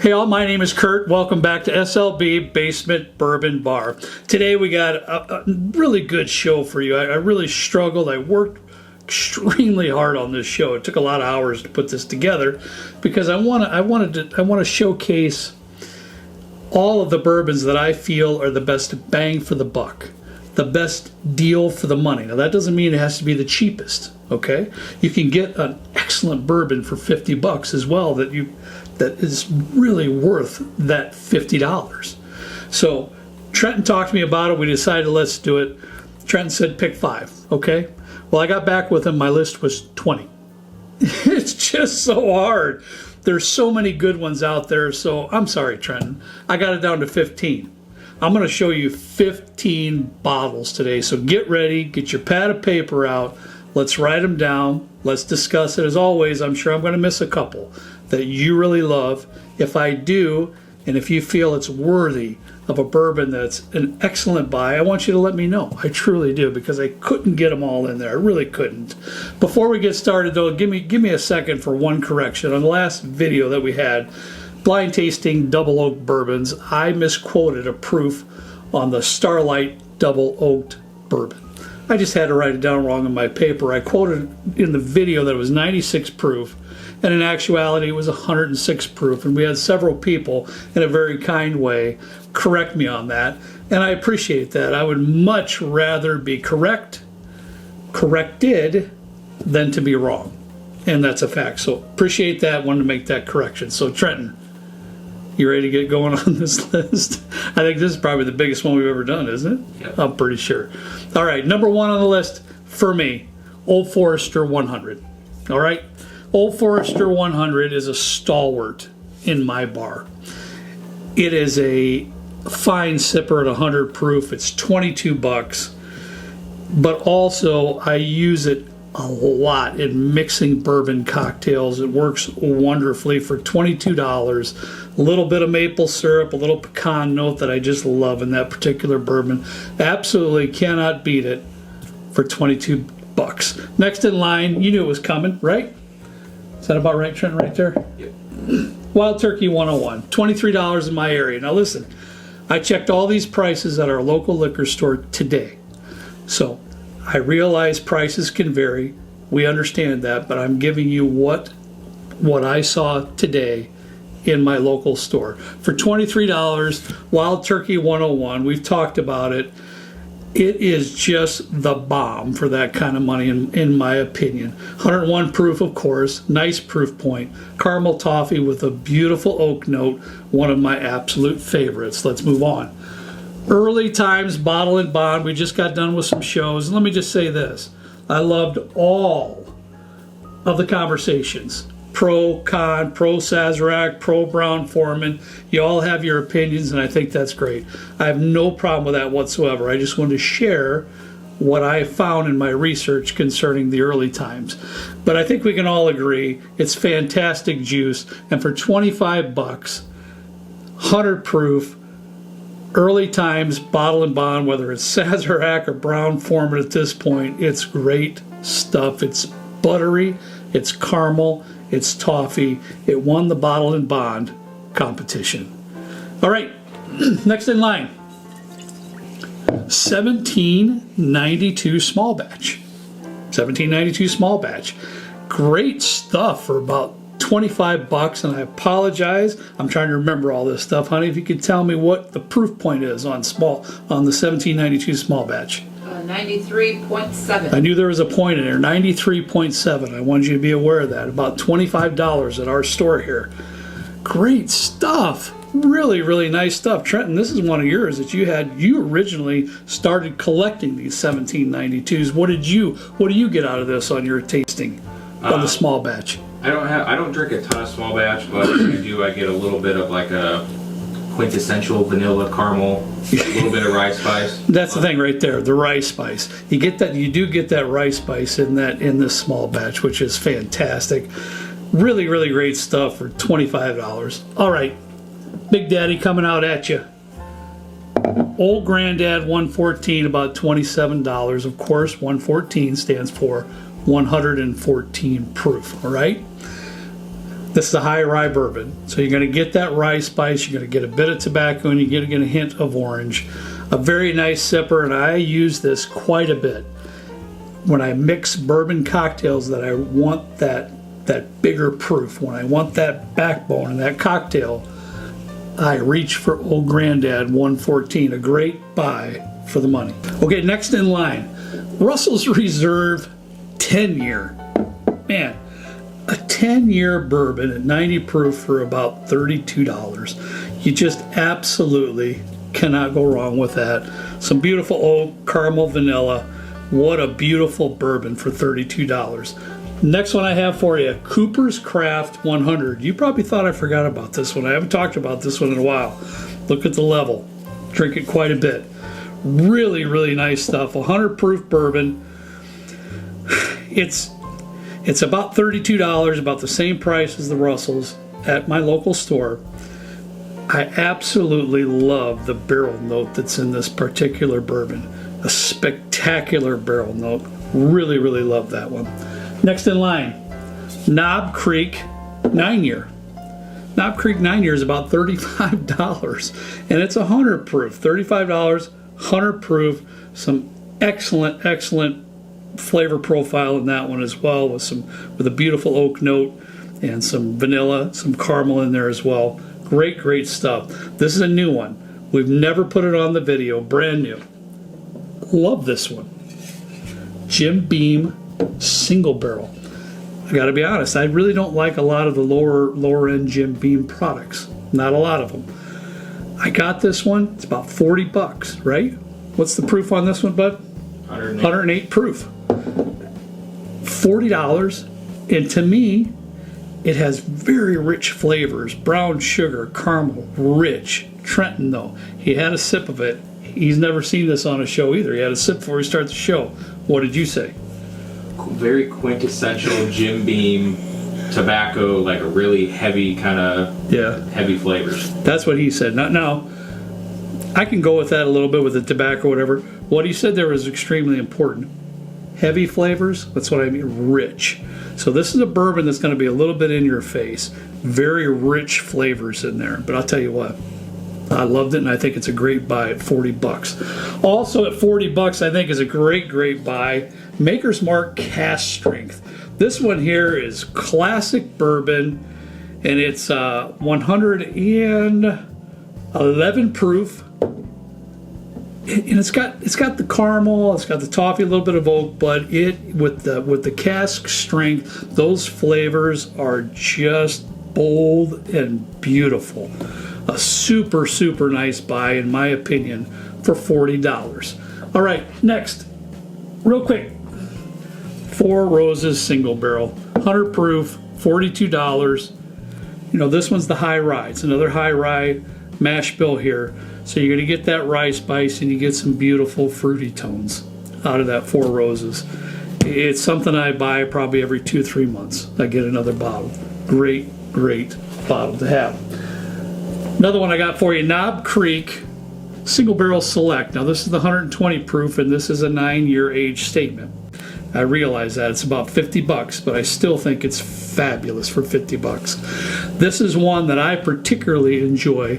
Hey all, my name is Kurt. Welcome back to SLB Basement Bourbon Bar. Today we got a really good show for you. I really struggled. I worked extremely hard on this show. It took a lot of hours to put this together because I want to showcase all of the bourbons that I feel are the best bang for the buck, the best deal for the money. Now that doesn't mean it has to be the cheapest, okay? You can get an excellent bourbon for $50 as well that is really worth that $50. So Trenton talked to me about it. We decided let's do it. Trenton said pick 5, okay? Well, I got back with him. My list was 20. It's just so hard. There's so many good ones out there. So I'm sorry, Trenton. I got it down to 15. I'm going to show you 15 bottles today. So get ready. Get your pad of paper out. Let's write them down. Let's discuss it. As always, I'm sure I'm going to miss a couple that you really love. If I do, and if you feel it's worthy of a bourbon that's an excellent buy, I want you to let me know. I truly do, because I couldn't get them all in there. I really couldn't. Before we get started, though, give me a second for one correction. On the last video that we had, blind tasting double oak bourbons, I misquoted a proof on the Starlight double oaked bourbon. I just had to write it down wrong in my paper. I quoted in the video that it was 96 proof, and in actuality it was 106 proof, and we had several people in a very kind way correct me on that, and I appreciate that. I would much rather be corrected than to be wrong, and that's a fact. So appreciate that. Wanted to make that correction. So Trenton, you ready to get going on this list? I think this is probably the biggest one we've ever done, isn't it? Yep. I'm pretty sure. All right, number 1 on the list for me, Old Forester 100. All right, Old Forester 100 is a stalwart in my bar. It is a fine sipper at 100 proof. It's $22, but also I use it a lot in mixing bourbon cocktails. It works wonderfully for $22. A little bit of maple syrup, a little pecan note that I just love in that particular bourbon. Absolutely cannot beat it for $22. Next in line, you knew it was coming, right? Is that about right, Trent, right there? Yep. Wild Turkey 101, $23 in my area. Now listen, I checked all these prices at our local liquor store today. So I realize prices can vary. We understand that, but I'm giving you what I saw today in my local store. For $23, Wild Turkey 101, we've talked about it. It is just the bomb for that kind of money, in my opinion. 101 proof, of course, nice proof point. Caramel toffee with a beautiful oak note, one of my absolute favorites. Let's move on. Early Times Bottle and Bond, we just got done with some shows. Let me just say this. I loved all of the conversations. Pro, con, pro Sazerac, pro Brown Foreman. You all have your opinions, and I think that's great. I have no problem with that whatsoever. I just wanted to share what I found in my research concerning the Early Times. But I think we can all agree it's fantastic juice, and for $25, 100 proof, Early Times Bottle and Bond, whether it's Sazerac or Brown Foreman at this point, it's great stuff. It's buttery, it's caramel, it's toffee. It won the Bottle and Bond competition. All right, next in line, 1792 small batch. 1792 small batch. Great stuff for about $25, and I apologize. I'm trying to remember all this stuff, honey. If you could tell me what the proof point is on the 1792 small batch. 93.7. I knew there was a point in there. 93.7. I wanted you to be aware of that. About $25 at our store here. Great stuff. Really, really nice stuff. Trenton, this is one of yours that you had. You originally started collecting these 1792s. What do you get out of this on your tasting of the small batch? I don't drink a ton of small batch, but if I do, I get a little bit of like a quintessential vanilla caramel, a little bit of rice spice. That's the thing right there, the rice spice. You do get that rice spice in this small batch, which is fantastic. Really, really great stuff for $25. All right, Big Daddy coming out at you. Old Granddad 114, about $27. Of course, 114 stands for 114 proof, all right? This is a high rye bourbon. So you're going to get that rye spice, you're going to get a bit of tobacco, and you're going to get a hint of orange. A very nice sipper, and I use this quite a bit. When I mix bourbon cocktails that I want that bigger proof, when I want that backbone in that cocktail, I reach for Old Grandad 114, a great buy for the money. Okay, next in line, Russell's Reserve 10-year. Man, a 10-year bourbon at 90 proof for about $32. You just absolutely cannot go wrong with that. Some beautiful oak, caramel, vanilla. What a beautiful bourbon for $32. Next one I have for you, Cooper's Craft 100. You probably thought I forgot about this one. I haven't talked about this one in a while. Look at the level. Drink it quite a bit. Really, really nice stuff. 100 proof bourbon. It's about $32, about the same price as the Russell's at my local store. I absolutely love the barrel note that's in this particular bourbon. A spectacular barrel note. Really, really love that one. Next in line, Knob Creek 9-year. Knob Creek 9-year is about $35, and it's 100 proof. $35, 100 proof. Some excellent, excellent flavor profile in that one as well, with a beautiful oak note and some vanilla, some caramel in there as well. Great, great stuff. This is a new one. We've never put it on the video. Brand new. Love this one. Jim Beam single barrel. I gotta be honest, I really don't like a lot of the lower end Jim Beam products. Not a lot of them. I got this one. It's about $40, right? What's the proof on this one, bud? 108 proof. $40, and to me, it has very rich flavors. Brown sugar, caramel, rich. Trenton, though, he had a sip of it. He's never seen this on a show either. He had a sip before he starts the show. What did you say? Very quintessential Jim Beam tobacco, like a really heavy kind of heavy flavors. That's what he said. Now, I can go with that a little bit with the tobacco, whatever. What he said there was extremely important. Heavy flavors, that's what I mean, rich. So this is a bourbon that's going to be a little bit in your face. Very rich flavors in there. But I'll tell you what, I loved it, and I think it's a great buy at $40. Also at $40, I think is a great, great buy. Maker's Mark Cask Strength. This one here is classic bourbon, and it's 111 proof. And it's got the caramel, it's got the toffee, a little bit of oak, but it with the cask strength, those flavors are just bold and beautiful. A super, super nice buy, in my opinion, for $40. All right, next, real quick, Four Roses single barrel, 100 proof, $42. You know, this one's the high rye. It's another high rye mash bill here. So you're going to get that rye spice, and you get some beautiful fruity tones out of that Four Roses. It's something I buy probably every 2-3 months. I get another bottle. Great, great bottle to have. Another one I got for you, Knob Creek Single Barrel Select. Now this is the 120 proof, and this is a 9-year age statement. I realize that it's about $50, but I still think it's fabulous for $50. This is one that I particularly enjoy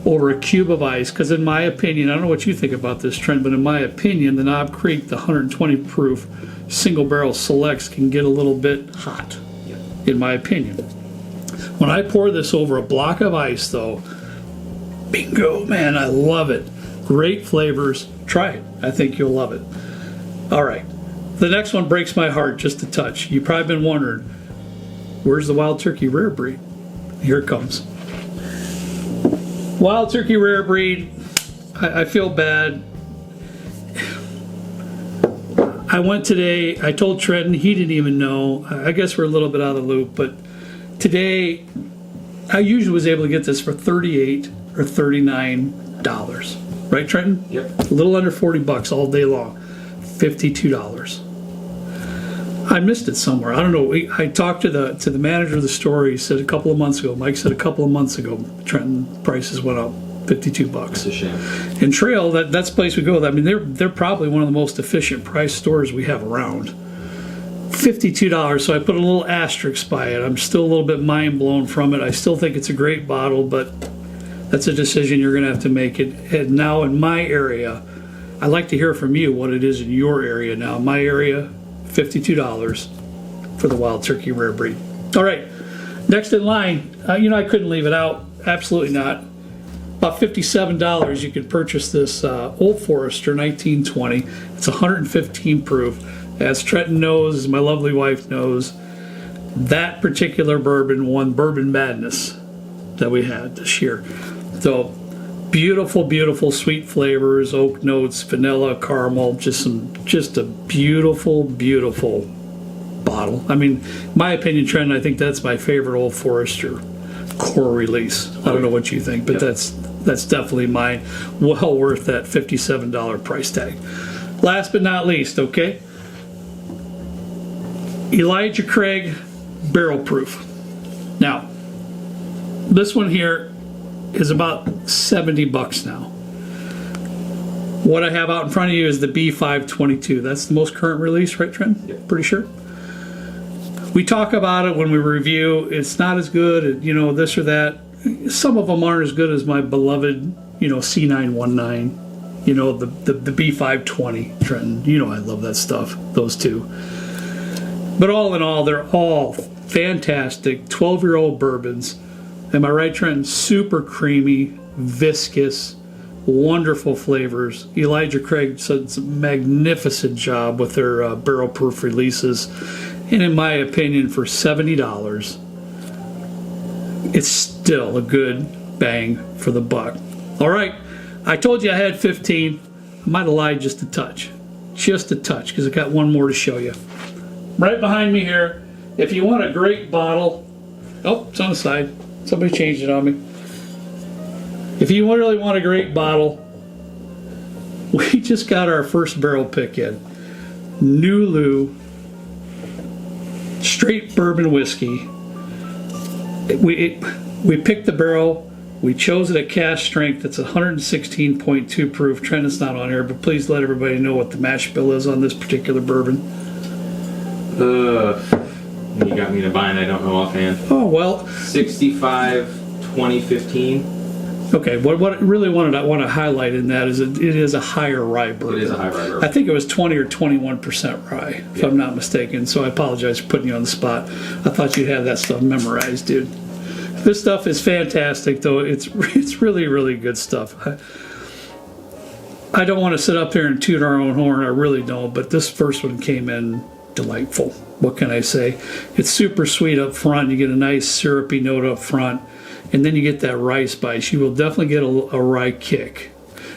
over a cube of ice, because in my opinion, I don't know what you think about this, Trent, but in my opinion, the Knob Creek, the 120 proof single barrel selects can get a little bit hot, in my opinion. When I pour this over a block of ice, though, bingo, man, I love it. Great flavors. Try it. I think you'll love it. All right. The next one breaks my heart just a touch. You've probably been wondering, where's the Wild Turkey Rare Breed? Here it comes. Wild Turkey Rare Breed, I feel bad. I went today, I told Trenton, he didn't even know. I guess we're a little bit out of the loop, but today I usually was able to get this for $38 or $39. Right, Trenton? Yep. A little under $40 all day long. $52. I missed it somewhere. I don't know. I talked to the manager of the store. He said a couple of months ago. Mike said a couple of months ago, Trenton prices went up $52. It's a shame. And Trail, that's the place we go. I mean, they're probably one of the most efficient price stores we have around $52, so I put a little asterisk by it. I'm still a little bit mind blown from it. I still think it's a great bottle, but that's a decision you're going to have to make. It. And now in my area, I'd like to hear from you what it is in your area now. My area, $52 for the Wild Turkey Rare Breed. All right, next in line, you know, I couldn't leave it out. Absolutely not. About $57, you could purchase this Old Forester 1920. It's 115 proof. As Trenton knows, as my lovely wife knows, that particular bourbon won Bourbon Madness that we had this year. So beautiful, beautiful sweet flavors, oak notes, vanilla, caramel, just a beautiful, beautiful bottle. I mean, my opinion, Trenton, I think that's my favorite Old Forester core release. I don't know what you think, but that's definitely mine. Well worth that $57 price tag. Last but not least, okay, Elijah Craig barrel proof. Now, this one here is about $70 now. What I have out in front of you is the B522. That's the most current release, right, Trent? Yep. Pretty sure. We talk about it when we review. It's not as good, you know, this or that. Some of them aren't as good as my beloved, you know, C919. You know, the B520, Trenton. You know I love that stuff, those two. But all in all, they're all fantastic 12-year-old bourbons. Am I right, Trenton? Super creamy, viscous, wonderful flavors. Elijah Craig does a magnificent job with their barrel proof releases. And in my opinion, for $70, it's still a good bang for the buck. All right, I told you I had 15. I might have lied just a touch, because I got one more to show you. Right behind me here, if you want a great bottle, oh, it's on the side. Somebody changed it on me. If you really want a great bottle, we just got our first barrel pick in. Nulu straight bourbon whiskey. We picked the barrel. We chose it at cask strength. It's 116.2 proof. Trent, it's not on here, but please let everybody know what the mash bill is on this particular bourbon. You got me in a bind. I don't know offhand. Oh well. 65, 2015. Okay. What I really want to highlight in that is it is a higher rye bourbon. It is a high rye bourbon. I think it was 20 or 21% rye, if I'm not mistaken. So I apologize for putting you on the spot. I thought you'd have that stuff memorized, dude. This stuff is fantastic, though. It's really, really good stuff. I don't want to sit up here and toot our own horn. I really don't. But this first one came in delightful. What can I say? It's super sweet up front. You get a nice syrupy note up front, and then you get that rye spice. You will definitely get a rye kick,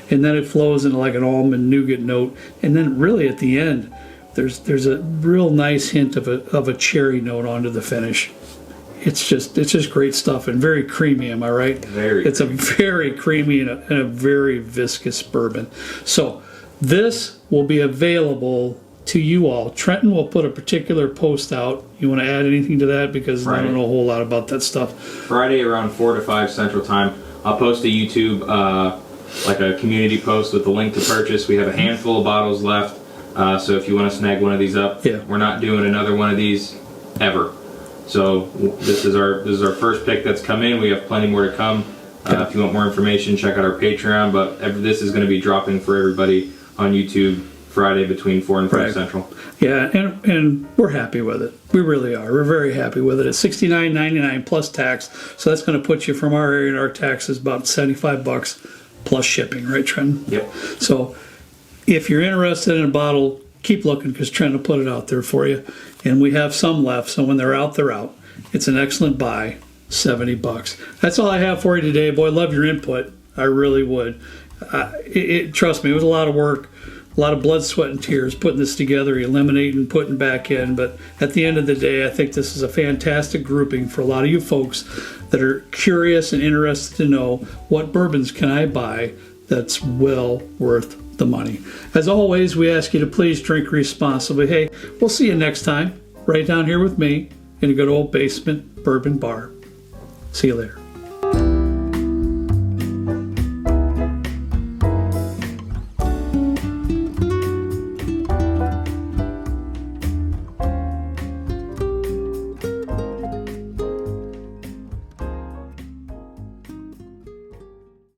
and then it flows into like an almond nougat note, and then really at the end, there's a real nice hint of a cherry note onto the finish. It's just great stuff and very creamy. Am I right? It's creamy. A very creamy and a very viscous bourbon. So this will be available to you all. Trenton will put a particular post out. You want to add anything to that? Because Friday. I don't know a whole lot about that stuff. Friday around 4 to 5 Central Time. I'll post a YouTube, like a community post with the link to purchase. We have a handful of bottles left. So if you want to snag one of these up, we're not doing another one of these ever. So this is our first pick that's come in. We have plenty more to come. If you want more information, check out our Patreon. But this is going to be dropping for everybody on YouTube Friday between 4 and 5 Central. Yeah, and we're happy with it. We really are. We're very happy with it. It's $69.99 plus tax. So that's going to put you from our area, and our tax is about $75 plus shipping, right, Trent? Yep. So if you're interested in a bottle, keep looking, because Trent will put it out there for you. And we have some left, so when they're out, they're out. It's an excellent buy, $70. That's all I have for you today. Boy, love your input. I really would. Trust me, it was a lot of work, a lot of blood, sweat, and tears putting this together, eliminating, putting back in. But at the end of the day, I think this is a fantastic grouping for a lot of you folks that are curious and interested to know what bourbons can I buy that's well worth the money. As always, we ask you to please drink responsibly. Hey, we'll see you next time, right down here with me in a good old basement bourbon bar. See you later.